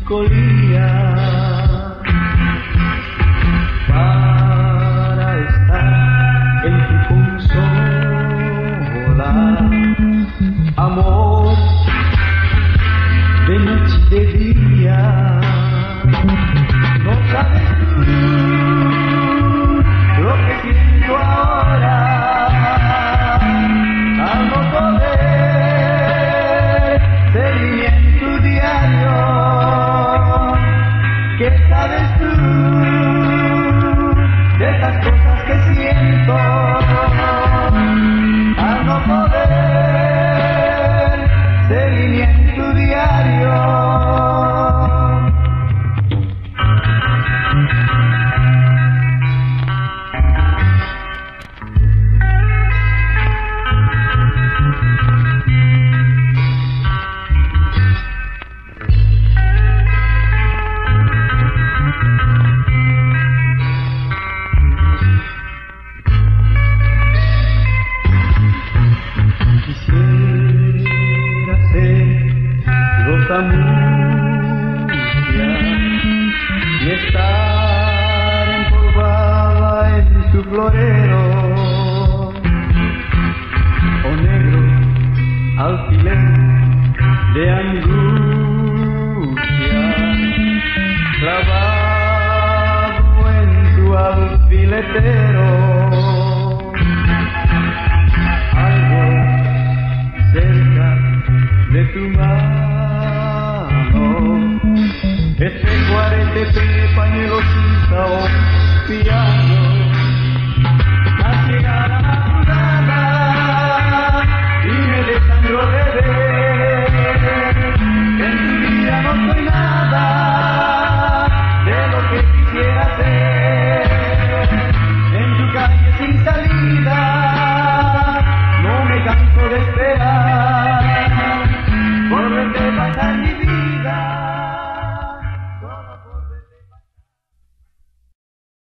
melancolía para estar en tu consola, amor de noche y de día. No sabes tú lo que siento ahora al no poder seguir en tu diario. ¿Qué sabes tú de estas cosas que siento al no poder seguir en tu diario? Quisiera ser rosa murcia y estar empolvada en tu florero, o negro alfiler de angustia clavado en tu alfiletero.